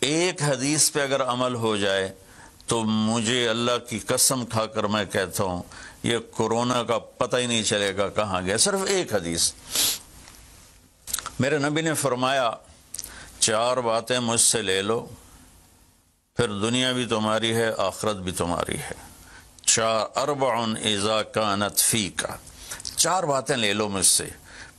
ایک حدیث پہ اگر عمل ہو جائے تو مجھے اللہ کی قسم کھا کر میں کہتا ہوں یہ کورونا کا پتہ ہی نہیں چلے گا کہاں گیا. صرف ایک حدیث. میرے نبی نے فرمایا 4 باتیں مجھ سے لے لو پھر دنیا بھی تمہاری ہے آخرت بھی تمہاری ہے. 4 اذا کانت فیک. 4 باتیں لے لو مجھ سے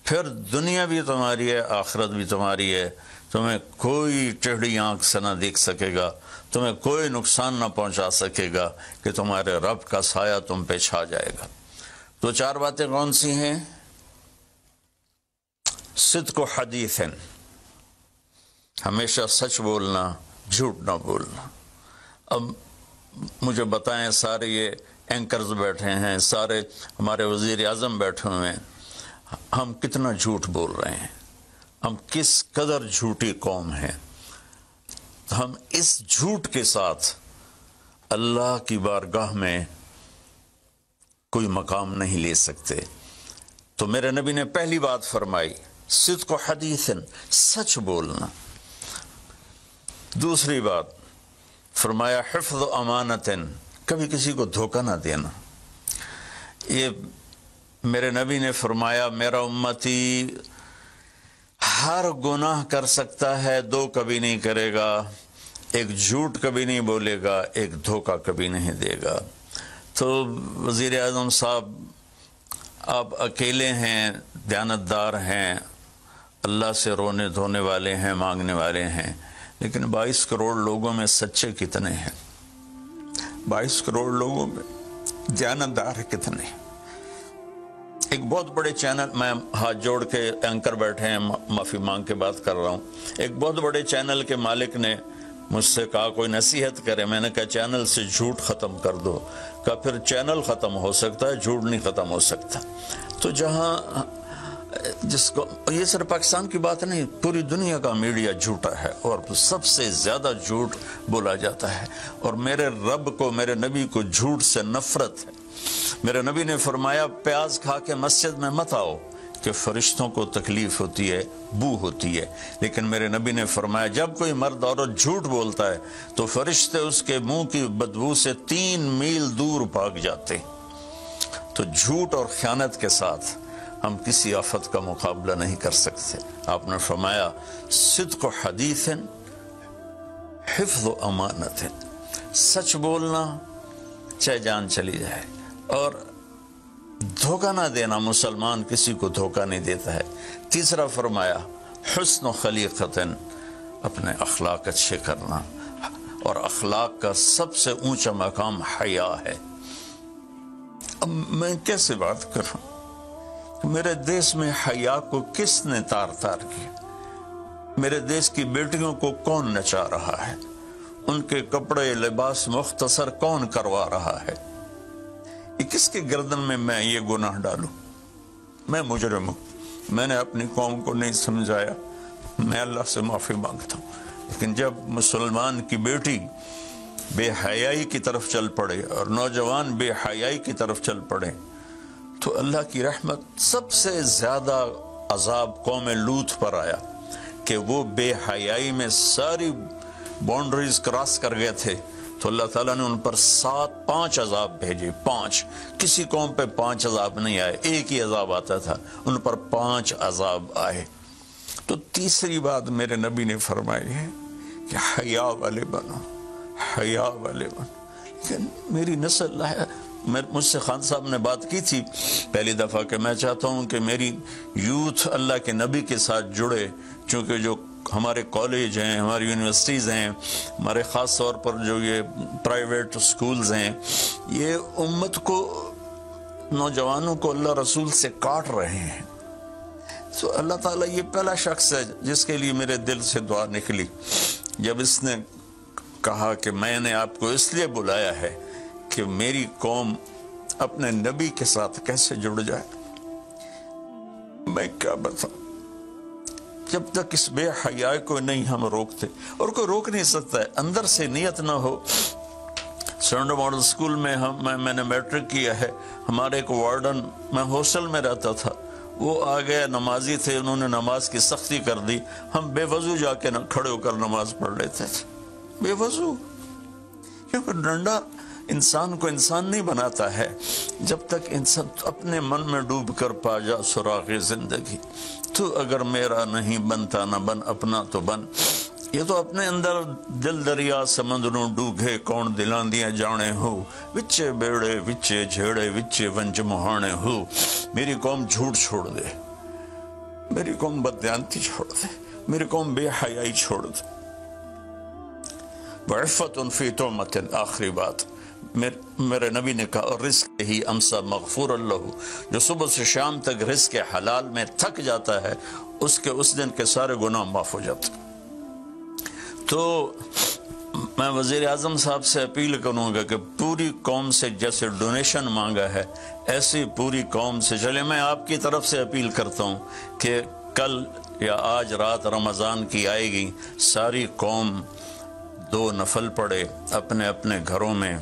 پھر دنیا بھی تمہاری ہے آخرت بھی تمہاری ہے. تمہیں کوئی ٹیڑھی آنکھ سے نہ دیکھ سکے گا, تمہیں کوئی نقصان نہ پہنچا سکے گا کہ تمہارے رب کا سایہ تم پہ چھا جائے گا. تو 4 باتیں کون سی ہیں؟ صدق و حدیث، ہمیشہ سچ بولنا، جھوٹ نہ بولنا. اب مجھے بتائیں، سارے یہ اینکرز بیٹھے ہیں، سارے ہمارے وزیر اعظم بیٹھے ہوئے ہیں، ہم کتنا جھوٹ بول رہے ہیں، ہم کس قدر جھوٹی قوم ہیں. ہم اس جھوٹ کے ساتھ اللہ کی بارگاہ میں کوئی مقام نہیں لے سکتے. تو میرے نبی نے پہلی بات فرمائی صدق و حدیث، سچ بولنا. دوسری بات فرمایا حفظ و امانت، کبھی کسی کو دھوکہ نہ دینا. یہ میرے نبی نے فرمایا میرا امتی ہر گناہ کر سکتا ہے، 2 کبھی نہیں کرے گا، ایک جھوٹ کبھی نہیں بولے گا، ایک دھوکہ کبھی نہیں دے گا. تو وزیر اعظم صاحب آپ اکیلے ہیں، دیانتدار ہیں، اللہ سے رونے دھونے والے ہیں، مانگنے والے ہیں، لیکن 22 کروڑ لوگوں میں سچے کتنے ہیں؟ 22 کروڑ لوگوں میں دیانتدار کتنے ہیں؟ ایک بہت بڑے چینل، میں ہاتھ جوڑ کے اینکر بیٹھے ہیں، معافی مانگ کے بات کر رہا ہوں، ایک بہت بڑے چینل کے مالک نے مجھ سے کہا کوئی نصیحت کرے. میں نے کہا چینل سے جھوٹ ختم کر دو. کہا پھر چینل ختم ہو سکتا ہے، جھوٹ نہیں ختم ہو سکتا. تو جہاں جس کو، یہ صرف پاکستان کی بات نہیں، پوری دنیا کا میڈیا جھوٹا ہے اور سب سے زیادہ جھوٹ بولا جاتا ہے. اور میرے رب کو، میرے نبی کو جھوٹ سے نفرت ہے. میرے نبی نے فرمایا پیاز کھا کے مسجد میں مت آؤ کہ فرشتوں کو تکلیف ہوتی ہے، بو ہوتی ہے. لیکن میرے نبی نے فرمایا جب کوئی مرد عورت جھوٹ بولتا ہے تو فرشتے اس کے منہ کی بدبو سے 3 میل دور بھاگ جاتے. تو جھوٹ اور خیانت کے ساتھ ہم کسی آفت کا مقابلہ نہیں کر سکتے. آپ نے فرمایا صدق و حدیث، حفظ و امانت، سچ بولنا چاہے جان چلی جائے، اور دھوکہ نہ دینا. مسلمان کسی کو دھوکہ نہیں دیتا ہے. تیسرا فرمایا حسن و خلیقت، اپنے اخلاق اچھے کرنا، اور اخلاق کا سب سے اونچا مقام حیا ہے. اب میں کیسے بات کروں؟ میرے دیش میں حیا کو کس نے تار تار کیا؟ میرے دیش کی بیٹیوں کو کون نچا رہا ہے؟ ان کے کپڑے لباس مختصر کون کروا رہا ہے؟ یہ کس کے گردن میں یہ گناہ ڈالوں؟ میں مجرم ہوں، میں نے اپنی قوم کو نہیں سمجھایا، میں اللہ سے معافی مانگتا ہوں. لیکن جب مسلمان کی بیٹی بے حیائی کی طرف چل پڑے اور نوجوان بے حیائی کی طرف چل پڑے تو اللہ کی رحمت. سب سے زیادہ عذاب قوم لوط پر آیا کہ وہ بے حیائی میں ساری باؤنڈریز کراس کر گئے تھے، تو اللہ تعالیٰ نے ان پر 5 عذاب بھیجے. 5، کسی قوم پہ 5 عذاب نہیں آئے، ایک ہی عذاب آتا تھا، ان پر 5 عذاب آئے. تو تیسری بات میرے نبی نے فرمائی ہے کہ حیا والے بنو، حیا والے بنو. لیکن میری نسل ہے، مجھ سے خان صاحب نے بات کی تھی پہلی دفعہ کہ میں چاہتا ہوں کہ میری یوتھ اللہ کے نبی کے ساتھ جڑے، چونکہ جو ہمارے کالج ہیں، ہماری یونیورسٹیز ہیں، ہمارے خاص طور پر جو یہ پرائیویٹ سکولز ہیں، یہ امت کو، نوجوانوں کو اللہ رسول سے کاٹ رہے ہیں. تو اللہ تعالیٰ یہ پہلا شخص ہے جس کے لیے میرے دل سے دعا نکلی جب اس نے کہا کہ میں نے آپ کو اس لیے بلایا ہے کہ میری قوم اپنے نبی کے ساتھ کیسے جڑ جائے. میں کیا بتاؤں، جب تک اس بے حیائی کو نہیں ہم روکتے، اور کوئی روک نہیں سکتا ہے، اندر سے نیت نہ ہو. سرنڈر ماڈل سکول میں میں نے میٹرک کیا ہے. ہمارے ایک وارڈن، میں ہاسٹل میں رہتا تھا، وہ آ گئے، نمازی تھے، انہوں نے نماز کی سختی کر دی، ہم بے وضو جا کے کھڑے ہو کر نماز پڑھ لیتے تھے. بے وضو، کیونکہ ڈنڈا انسان کو انسان نہیں بناتا ہے جب تک انسان اپنے من میں ڈوب کر پا جا سراغ زندگی۔ تو اگر میرا نہیں بنتا نہ بن، اپنا تو بن۔ یہ تو اپنے اندر دل دریا سمندروں ڈوگے کون دلان دیا جانے ہو، وچے بیڑے وچے جھیڑے وچے ونج مہانے ہو۔ میری قوم جھوٹ چھوڑ دے، میری قوم بددیانتی چھوڑ دے، میری قوم بے حیائی چھوڑ دے۔ وعفت فی تہمت، آخری بات میرے نبی نے کہا، اور رزق ہی امسا مغفور اللہ، جو صبح سے شام تک رزق حلال میں تھک جاتا ہے اس دن کے سارے گناہ معاف ہو جاتے۔ تو میں وزیر اعظم صاحب سے اپیل کروں گا کہ پوری قوم سے جیسے ڈونیشن مانگا ہے ایسی پوری قوم سے چلے۔ میں آپ کی طرف سے اپیل کرتا ہوں کہ کل یا آج رات رمضان کی آئے گی، ساری قوم 2 نفل پڑھے اپنے اپنے گھروں میں،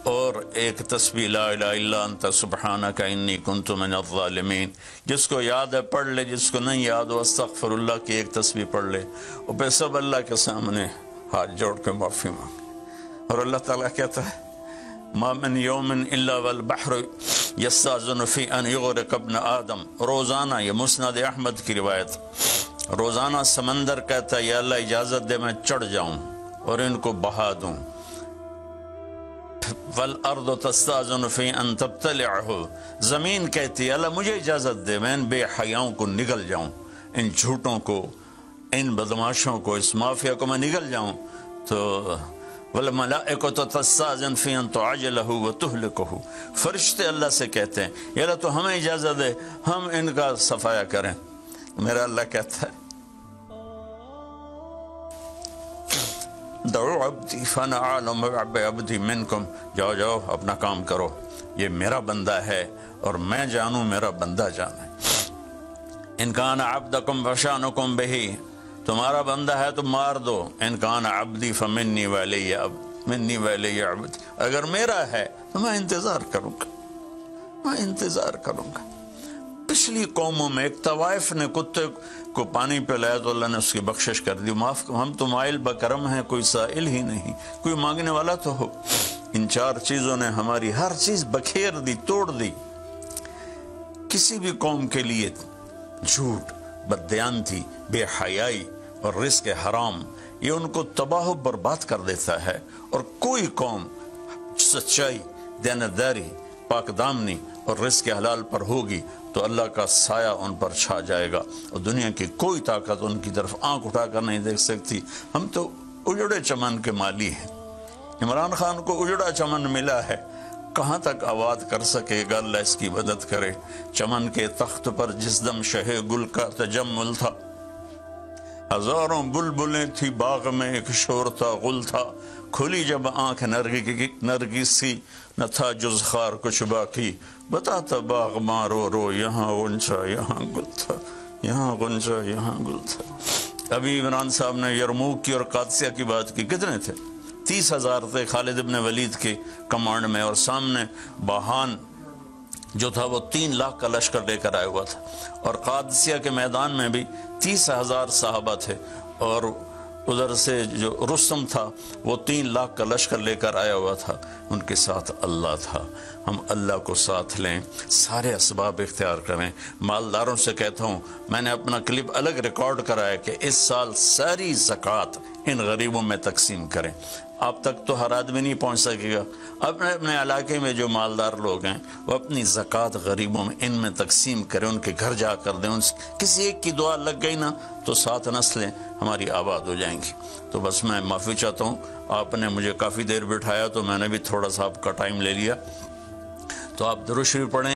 اور ایک تسبیح لا الہ الا انت سبحانک انی کنت من الظالمین، جس کو یاد ہے پڑھ لے، جس کو نہیں یاد ہو استغفر اللہ کی ایک تسبیح پڑھ لے، اور پھر سب اللہ کے سامنے ہاتھ جوڑ کے معافی مانگ۔ اور اللہ تعالیٰ کہتا ہے ما من یوم الا والبحر یستاذن فی ان یغرق ابن آدم، روزانہ، یہ مسند احمد کی روایت، روزانہ سمندر کہتا ہے یا اللہ اجازت دے میں چڑھ جاؤں اور ان کو بہا دوں۔ والارض تستاذن فی ان تبتلعہ، زمین کہتی ہے اللہ مجھے اجازت دے میں ان بے حیاؤں کو نگل جاؤں، ان جھوٹوں کو، ان بدماشوں کو، اس مافیا کو میں نگل جاؤں۔ تو والملائکۃ تستاذن فی ان تعجلہ وتہلکہ، فرشتے اللہ سے کہتے ہیں یا اللہ تو ہمیں اجازت دے ہم ان کا صفایا کریں۔ میرا اللہ کہتا ہے دعو عبدی فانا عالم بعبدی منکم، جاؤ جاؤ اپنا کام کرو، یہ میرا بندہ ہے اور میں جانوں میرا بندہ جانے۔ ان کان عبدکم فشانکم بہی، تمہارا بندہ ہے تو مار دو، ان کان عبدی فمنی ولی منی ولی عبدی، اگر میرا ہے تو میں انتظار کروں گا، میں انتظار کروں گا۔ پچھلی قوموں میں ایک طوائف نے کتے کو پانی پلایا تو اللہ نے اس کی بخشش کر دی، معاف، ہم تو مائل بکرم ہیں، کوئی سائل ہی نہیں، کوئی مانگنے والا تو ہو۔ ان 4 چیزوں نے ہماری ہر چیز بکھیر دی، توڑ دی۔ کسی بھی قوم کے لیے جھوٹ، بددیانتی، بے حیائی اور رزق حرام یہ ان کو تباہ و برباد کر دیتا ہے، اور کوئی قوم سچائی، دیانتداری، پاک دامنی اور رزق حلال پر ہوگی تو اللہ کا سایہ ان پر چھا جائے گا، اور دنیا کی کوئی طاقت ان کی طرف آنکھ اٹھا کر نہیں دیکھ سکتی۔ ہم تو اجڑے چمن کے مالی ہیں، عمران خان کو اجڑا چمن ملا ہے، کہاں تک آباد کر سکے گا، اللہ اس کی مدد کرے۔ چمن کے تخت پر جس دم شہ گل کا تجمل تھا، ہزاروں بلبلیں تھی باغ میں، ایک شور تھا، غل تھا، کھلی جب آنکھ نرگس سی، نہ تھا جز خار کچھ باقی، بتاتا باغ مارو رو، یہاں غنچہ یہاں گل تھا، یہاں غنچہ یہاں گل تھا۔ ابھی عمران صاحب نے یرموک کی اور قادسیہ کی بات کی، کتنے تھے؟ 30,000 تھے خالد ابن ولید کے کمانڈ میں، اور سامنے باہان جو تھا وہ 3 لاکھ کا لشکر لے کر آیا ہوا تھا، اور قادسیہ کے میدان میں بھی 30,000 صحابہ تھے، اور ادھر سے جو رستم تھا وہ 3 لاکھ کا لشکر لے کر آیا ہوا تھا، ان کے ساتھ اللہ تھا۔ ہم اللہ کو ساتھ لیں، سارے اسباب اختیار کریں۔ مالداروں سے کہتا ہوں، میں نے اپنا کلپ الگ ریکارڈ کرا ہے کہ اس سال ساری زکوٰۃ ان غریبوں میں تقسیم کریں۔ آپ تک تو ہر آدمی نہیں پہنچ سکے گا، اپنے اپنے علاقے میں جو مالدار لوگ ہیں وہ اپنی زکوٰۃ غریبوں میں ان میں تقسیم کریں، ان کے گھر جا کر دیں۔ کسی ایک کی دعا لگ گئی نا تو 7 نسلیں ہماری آباد ہو جائیں گی۔ تو بس میں معافی چاہتا ہوں، آپ نے مجھے کافی دیر بٹھایا تو میں نے بھی تھوڑا سا آپ کا ٹائم لے لیا، تو آپ درود شریف پڑھیں۔